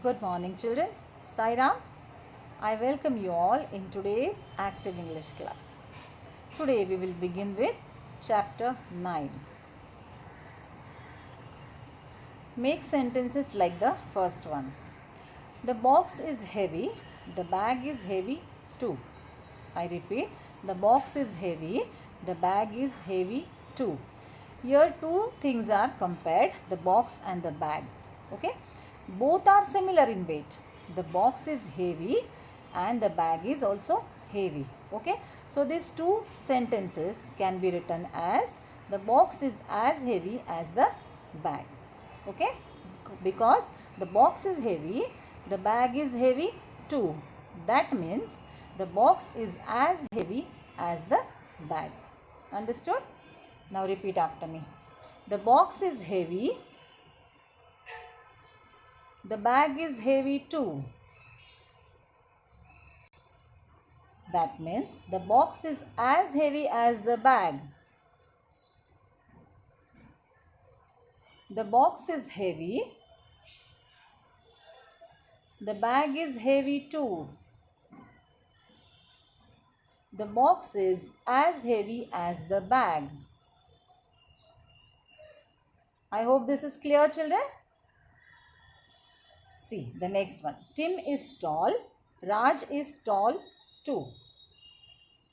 Good morning, children. Sairam, I welcome you all in today's active English class. Today we will begin with chapter 9. Make sentences like the first one. The box is heavy, the bag is heavy too. I repeat, the box is heavy, the bag is heavy too. Here two things are compared, the box and the bag. Okay, both are similar in weight. The box is heavy and the bag is also heavy. Okay, so these two sentences can be written as the box is as heavy as the bag. Okay, because the box is heavy, the bag is heavy too. That means the box is as heavy as the bag. Understood? Now repeat after me. The box is heavy, the bag is heavy too. That means the box is as heavy as the bag. The box is heavy, the bag is heavy too. The box is as heavy as the bag. I hope this is clear, children. See the next one. Tim is tall, Raj is tall too.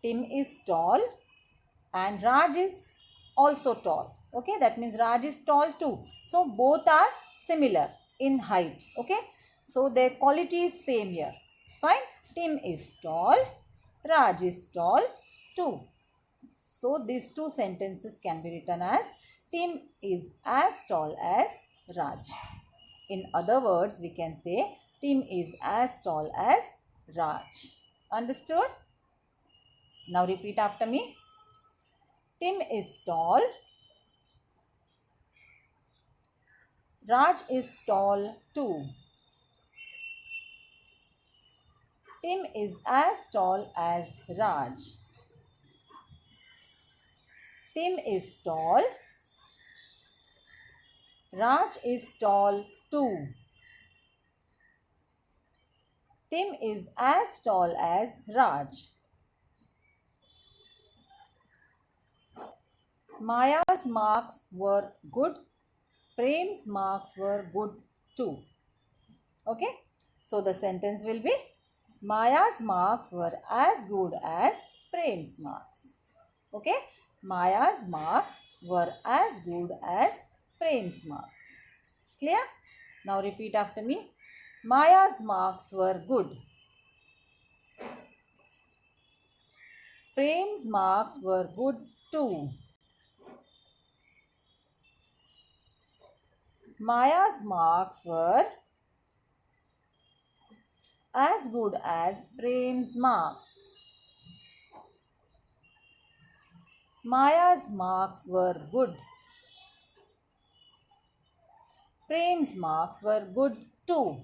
Tim is tall and Raj is also tall. Okay, that means Raj is tall too. So both are similar in height. Okay, so their quality is same here. Fine. Tim is tall, Raj is tall too. So these two sentences can be written as Tim is as tall as Raj. In other words, we can say Tim is as tall as Raj. Understood? Now repeat after me. Tim is tall. Raj is tall too. Tim is as tall as Raj. Tim is tall. Raj is tall too. Tim is as tall as Raj. Maya's marks were good. Prem's marks were good too. Okay. So the sentence will be Maya's marks were as good as Prem's marks. Okay. Maya's marks were as good as Prem's marks. Clear? Now repeat after me. Maya's marks were good. Prem's marks were good too. Maya's marks were as good as Prem's marks. Maya's marks were good. Prem's marks were good too.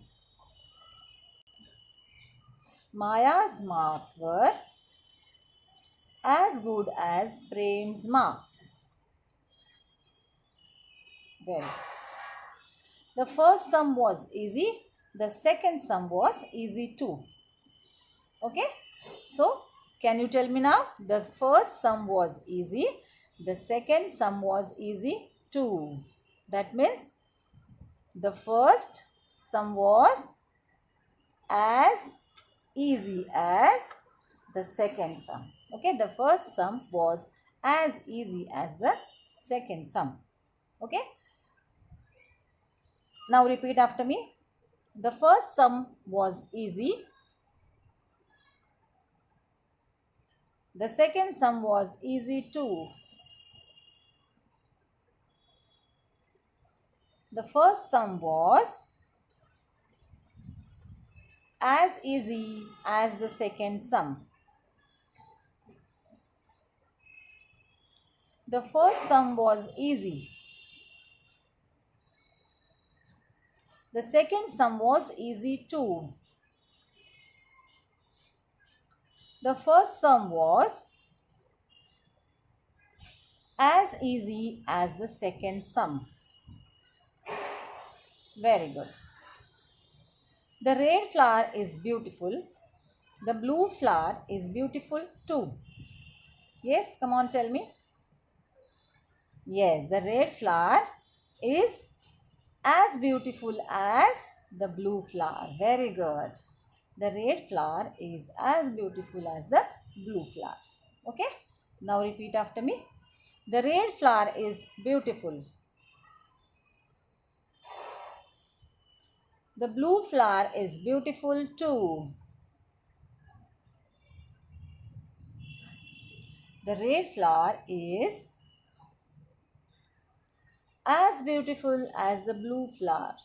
Maya's marks were as good as Prem's marks. Well, the first sum was easy. The second sum was easy too. Okay. So, can you tell me now? The first sum was easy. The second sum was easy too. That means the first sum was as easy as the second sum. Okay. The first sum was as easy as the second sum. Okay. Now repeat after me. The first sum was easy. The second sum was easy too. The first sum was as easy as the second sum. The first sum was easy. The second sum was easy too. The first sum was as easy as the second sum. Very good. The red flower is beautiful. The blue flower is beautiful too. Yes, come on, tell me. Yes, the red flower is as beautiful as the blue flower. Very good. The red flower is as beautiful as the blue flower. Okay. Now repeat after me. The red flower is beautiful. The blue flower is beautiful too. The red flower is as beautiful as the blue flower.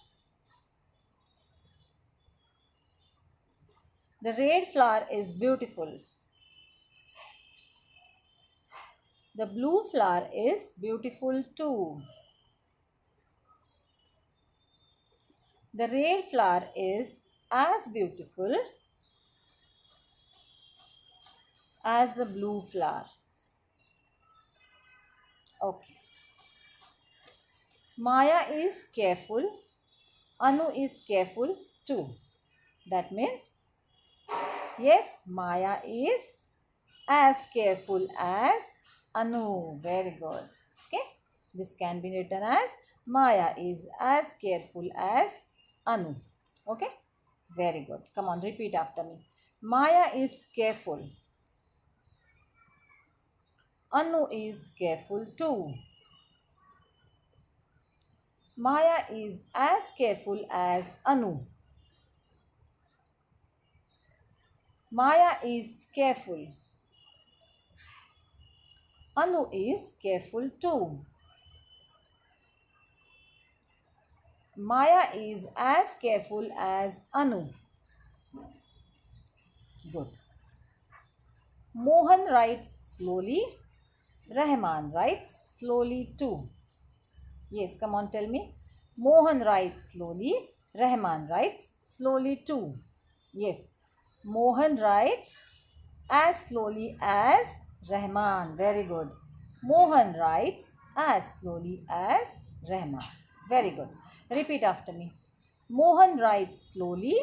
The red flower is beautiful. The blue flower is beautiful too. The red flower is as beautiful as the blue flower. Okay. Maya is careful. Anu is careful too. That means, yes, Maya is as careful as Anu. Very good. Okay. This can be written as Maya is as careful as Anu. Okay. Very good. Come on, repeat after me. Maya is careful. Anu is careful too. Maya is as careful as Anu. Maya is careful. Anu is careful too. Maya is as careful as Anu. Good. Mohan writes slowly. Rahman writes slowly too. Yes, come on, tell me. Mohan writes slowly. Rahman writes slowly too. Yes, Mohan writes as slowly as Rahman. Very good. Mohan writes as slowly as Rahman. Very good. Repeat after me. Mohan writes slowly.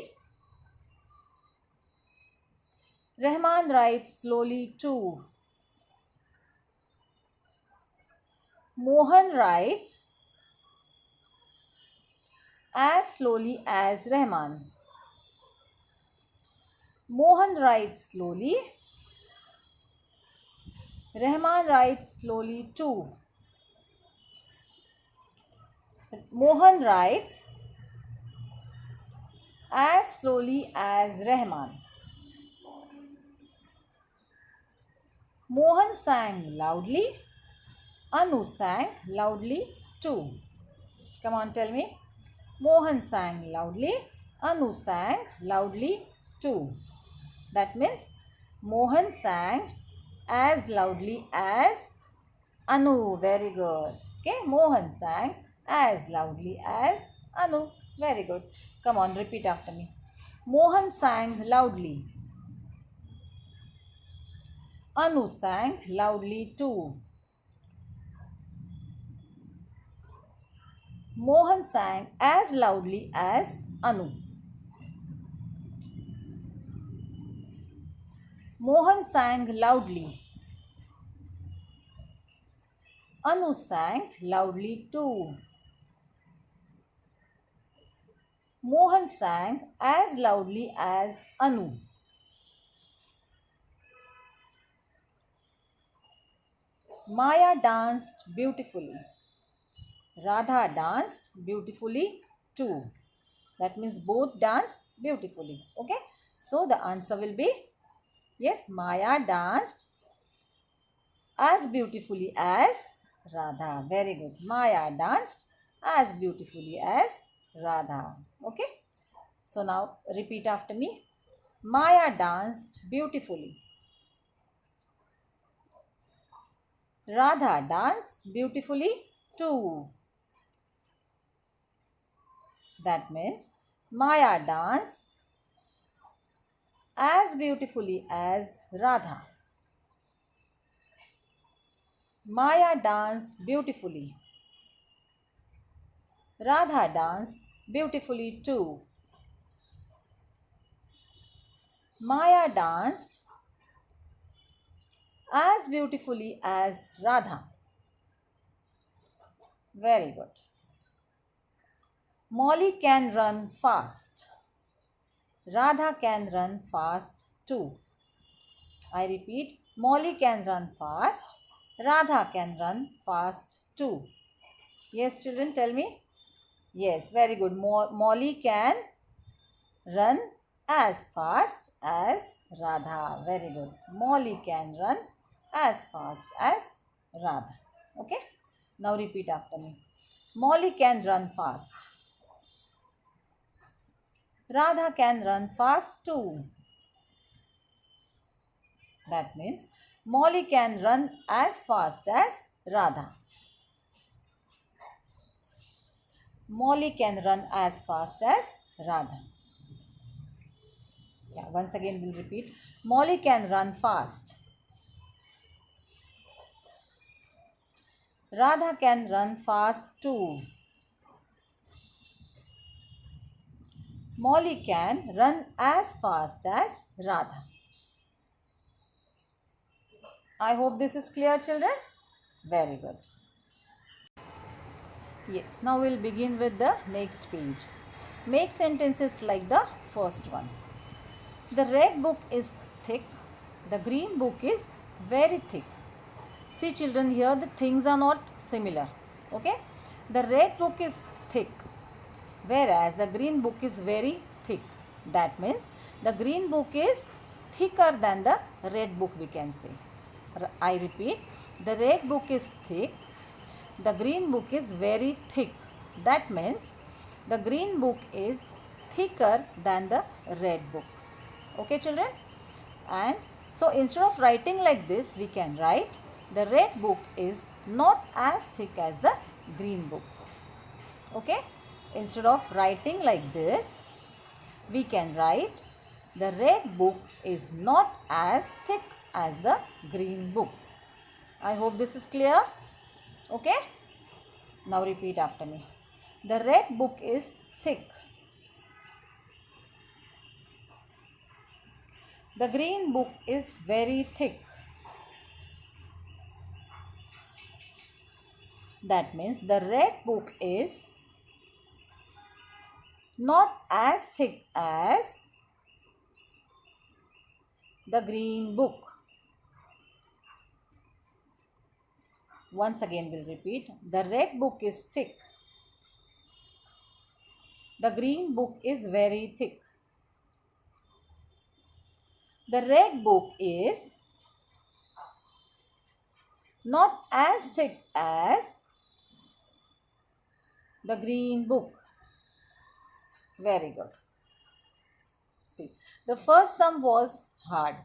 Rahman writes slowly too. Mohan writes as slowly as Rahman. Mohan writes slowly. Rahman writes slowly too. Mohan writes as slowly as Rahman. Mohan sang loudly. Anu sang loudly too. Come on, tell me. Mohan sang loudly. Anu sang loudly too. That means Mohan sang as loudly as Anu. Very good. Okay, Mohan sang as loudly as Anu. Very good. Come on, repeat after me. Mohan sang loudly. Anu sang loudly too. Mohan sang as loudly as Anu. Mohan sang loudly. Anu sang loudly too. Mohan sang as loudly as Anu. Maya danced beautifully. Radha danced beautifully too. That means both dance beautifully. Okay. So the answer will be, yes, Maya danced as beautifully as Radha. Very good. Maya danced as beautifully as Radha. Okay. So now repeat after me. Maya danced beautifully. Radha danced beautifully too. That means Maya danced as beautifully as Radha. Maya danced beautifully. Radha danced beautifully too. Maya danced as beautifully as Radha. Very good. Molly can run fast. Radha can run fast too. I repeat, Molly can run fast. Radha can run fast too. Yes, children, tell me. Yes, very good. Molly can run as fast as Radha. Very good. Molly can run as fast as Radha. Okay. Now repeat after me. Molly can run fast. Radha can run fast too. That means Molly can run as fast as Radha. Molly can run as fast as Radha. Yeah, once again we'll repeat. Molly can run fast. Radha can run fast too. Molly can run as fast as Radha. I hope this is clear, children. Very good. Yes, now we'll begin with the next page. Make sentences like the first one. The red book is thick. The green book is very thick. See, children, here the things are not similar. Okay? The red book is thick, whereas the green book is very thick. That means the green book is thicker than the red book, we can say. I repeat, the red book is thick. The green book is very thick. That means the green book is thicker than the red book. Okay, children? And so instead of writing like this, we can write the red book is not as thick as the green book. Okay? Instead of writing like this, we can write the red book is not as thick as the green book. I hope this is clear. Okay? Now repeat after me. The red book is thick. The green book is very thick. That means the red book is not as thick as the green book. Once again we'll repeat. The red book is thick. The green book is very thick. The red book is not as thick as the green book. Very good. See, the first sum was hard.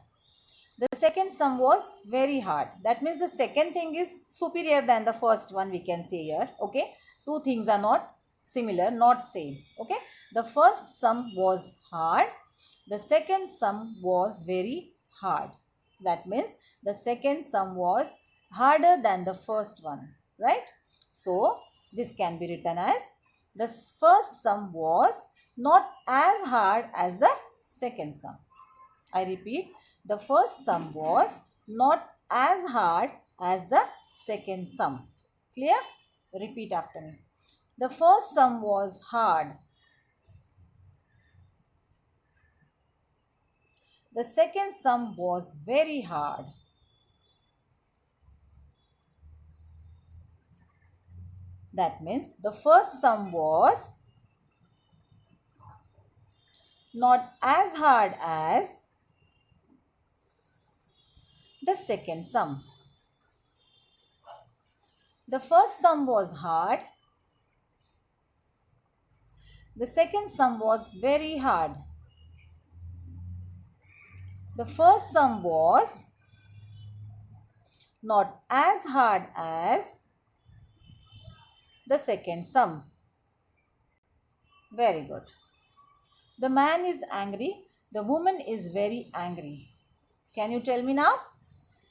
The second sum was very hard. That means the second thing is superior than the first one, we can say here. Okay. Two things are not similar, not same. Okay. The first sum was hard. The second sum was very hard. That means the second sum was harder than the first one. Right. So, this can be written as the first sum was not as hard as the second sum. I repeat, the first sum was not as hard as the second sum. Clear? Repeat after me. The first sum was hard. The second sum was very hard. That means the first sum was not as hard as the second sum. The first sum was hard. The second sum was very hard. The first sum was not as hard as the second sum. Very good. The man is angry. The woman is very angry. Can you tell me now?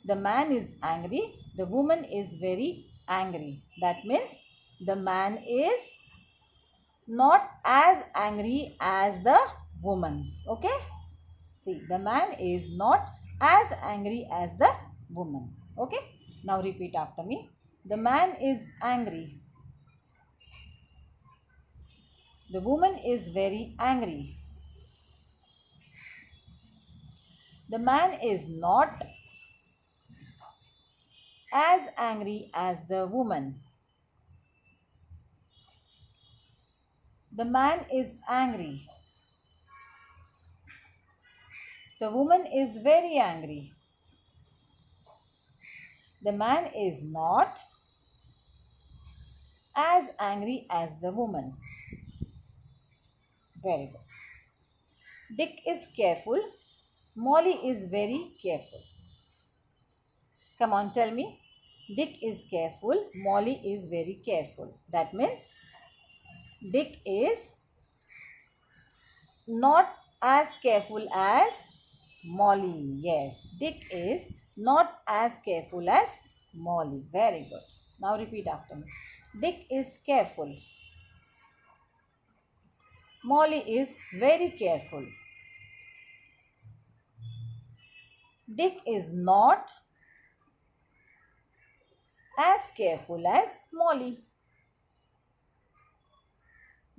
The man is angry. The woman is very angry. That means the man is not as angry as the woman. Okay? See, the man is not as angry as the woman. Okay. Now repeat after me. The man is angry. The woman is very angry. The man is not as angry as the woman. The man is angry. The woman is very angry. The man is not as angry as the woman. Very good. Dick is careful. Molly is very careful. Come on, tell me. Dick is careful. Molly is very careful. That means Dick is not as careful as Molly. Yes, Dick is not as careful as Molly. Very good. Now repeat after me. Dick is careful. Molly is very careful. Dick is not as careful as Molly.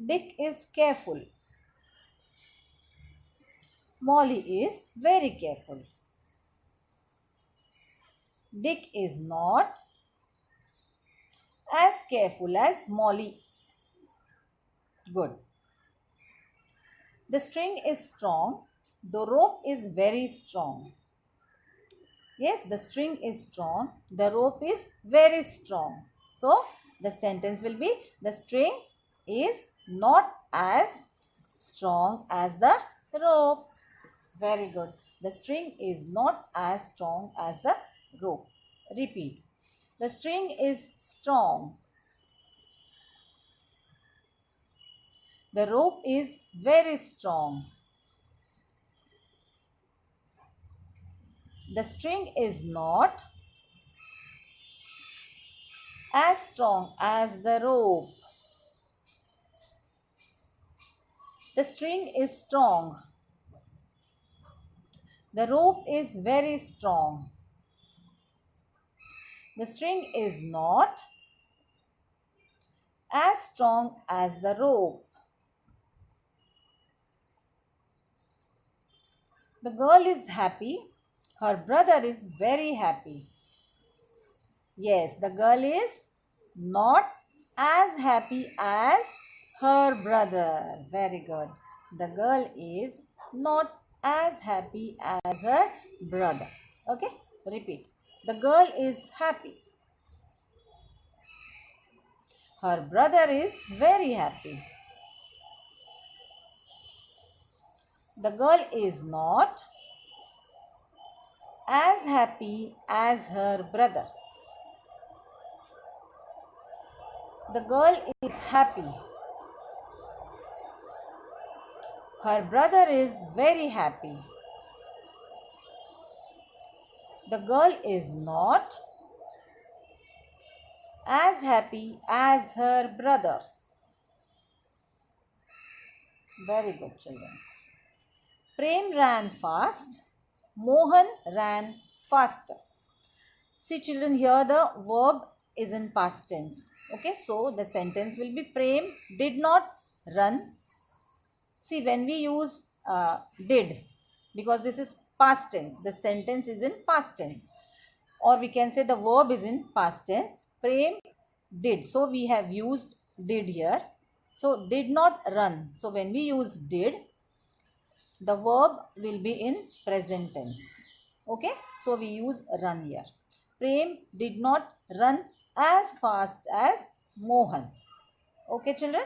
Dick is careful. Molly is very careful. Dick is not as careful as Molly. Good. The string is strong. The rope is very strong. Yes, the string is strong. The rope is very strong. So, the sentence will be the string is not as strong as the rope. Very good. The string is not as strong as the rope. Repeat. The string is strong. The rope is very strong. The string is not as strong as the rope. The string is strong. The rope is very strong. The string is not as strong as the rope. The girl is happy. Her brother is very happy. Yes, the girl is not as happy as her brother. Very good. The girl is not as happy as her brother. Okay, repeat. The girl is happy. Her brother is very happy. The girl is not as happy as her brother. The girl is happy. Her brother is very happy. The girl is not as happy as her brother. Very good, children. Prem ran fast. Mohan ran faster. See, children, here the verb is in past tense. Okay, so the sentence will be Prem did not run. See, when we use did, because this is past tense, the sentence is in past tense. Or we can say the verb is in past tense. Prem did. So, we have used did here. So, did not run. So, when we use did, the verb will be in present tense. Okay. So, we use run here. Prem did not run as fast as Mohan. Okay, children.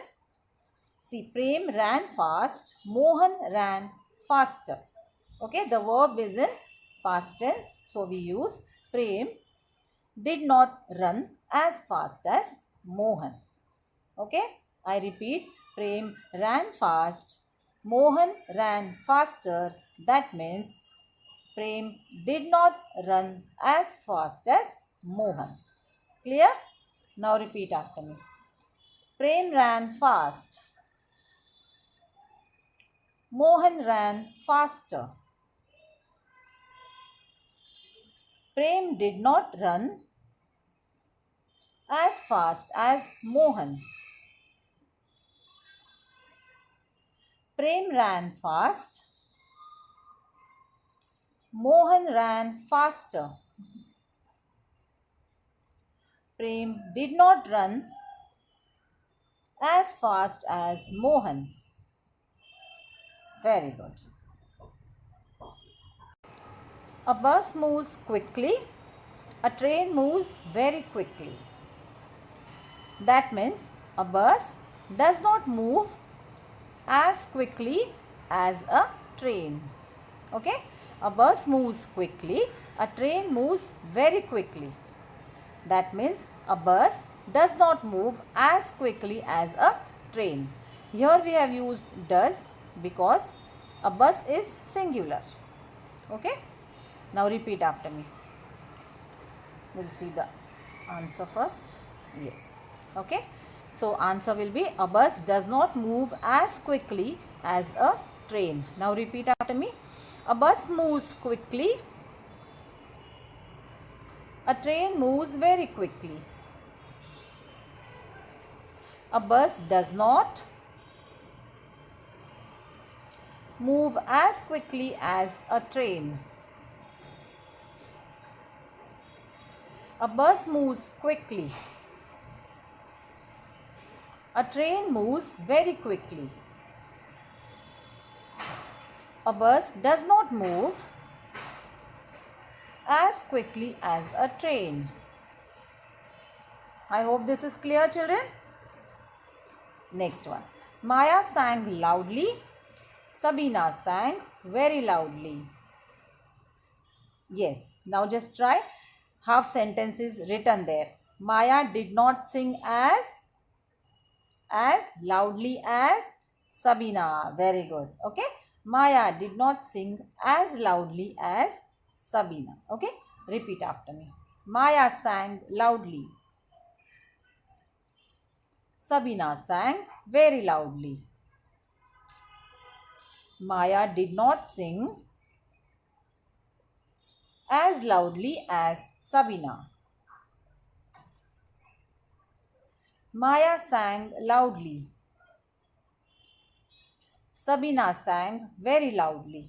See, Prem ran fast. Mohan ran faster. Okay. The verb is in past tense. So, we use Prem did not run as fast as Mohan. Okay. I repeat. Prem ran fast. Mohan ran faster. That means Prem did not run as fast as Mohan. Clear? Now repeat after me. Prem ran fast. Mohan ran faster. Prem did not run as fast as Mohan. Prem ran fast. Mohan ran faster. Prem did not run as fast as Mohan. Very good. A bus moves quickly. A train moves very quickly. That means a bus does not move as quickly as a train. Okay? A bus moves quickly. A train moves very quickly. That means a bus does not move as quickly as a train. Here we have used does because a bus is singular. Okay? Now repeat after me. We'll see the answer first. Yes. Okay? So answer will be a bus does not move as quickly as a train. Now repeat after me. A bus moves quickly. A train moves very quickly. A bus does not move as quickly as a train. A bus moves quickly. A train moves very quickly. A bus does not move as quickly as a train. I hope this is clear, children. Next one. Maya sang loudly. Sabina sang very loudly. Yes. Now just try. Half sentence is written there. Maya did not sing as loudly as Sabina. Very good. Okay. Maya did not sing as loudly as Sabina. Okay. Repeat after me. Maya sang loudly. Sabina sang very loudly. Maya did not sing as loudly as Sabina. Maya sang loudly. Sabina sang very loudly.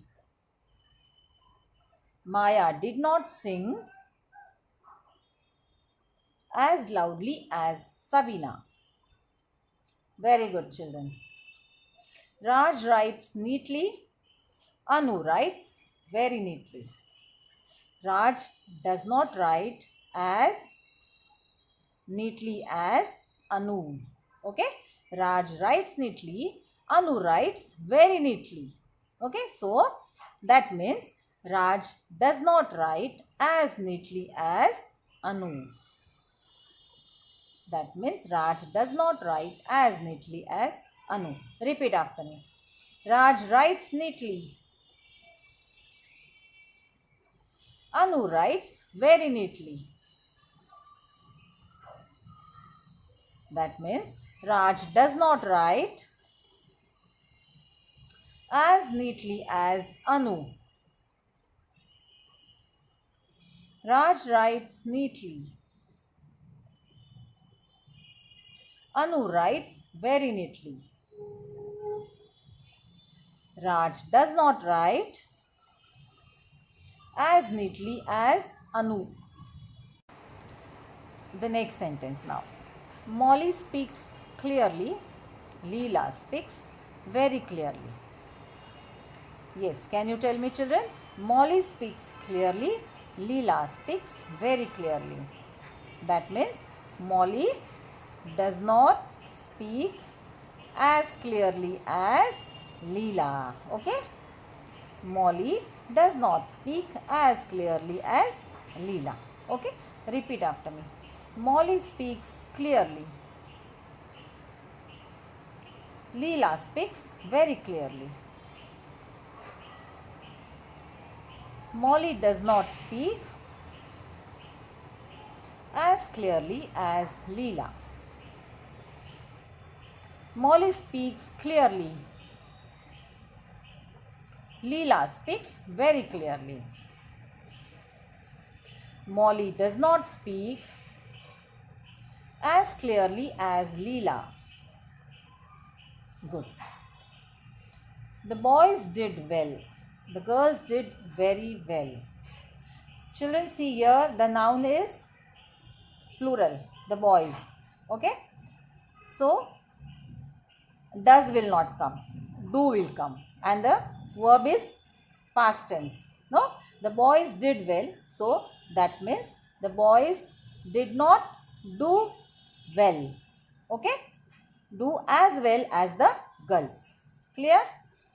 Maya did not sing as loudly as Sabina. Very good, children. Raj writes neatly. Anu writes very neatly. Raj does not write as neatly as Anu. Okay? Raj writes neatly. Anu writes very neatly. Okay? So, that means Raj does not write as neatly as Anu. That means Raj does not write as neatly as Anu. Repeat after me. Raj writes neatly. Anu writes very neatly. That means Raj does not write as neatly as Anu. Raj writes neatly. Anu writes very neatly. Raj does not write as neatly as Anu. The next sentence now. Molly speaks clearly. Leela speaks very clearly. Yes, can you tell me, children? Molly speaks clearly. Leela speaks very clearly. That means Molly does not speak as clearly as Leela. Okay? Molly does not speak as clearly as Leela. Okay? Repeat after me. Molly speaks clearly. Leela speaks very clearly. Molly does not speak as clearly as Leela. Molly speaks clearly. Leela speaks very clearly. Molly does not speak as clearly as Leela. Good. The boys did well. The girls did very well. Children, see here the noun is plural, the boys. Okay. So, does will not come. Do will come. And the verb is past tense. No? The boys did well. So, that means the boys did not do well. Okay. Do as well as the girls. Clear?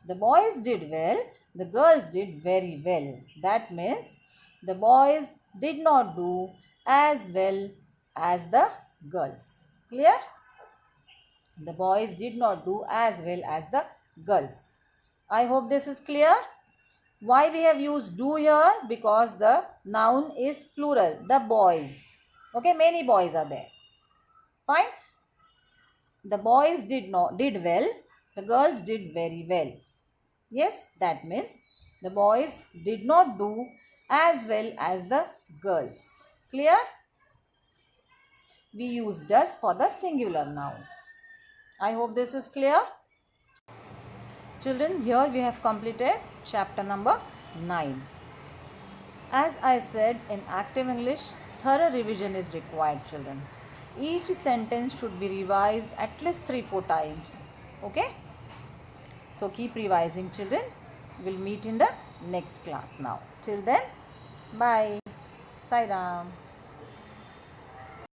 The boys did well. The girls did very well. That means the boys did not do as well as the girls. Clear? The boys did not do as well as the girls. I hope this is clear. Why we have used do here? Because the noun is plural. The boys. Okay, many boys are there. Fine. The boys did well. The girls did very well. Yes, that means the boys did not do as well as the girls. Clear? We use does for the singular noun. I hope this is clear. Children, here we have completed chapter number 9. As I said in active English, thorough revision is required, children. Each sentence should be revised at least 3-4 times. Okay? So keep revising, children. We'll meet in the next class now. Till then, bye. Sai Ram.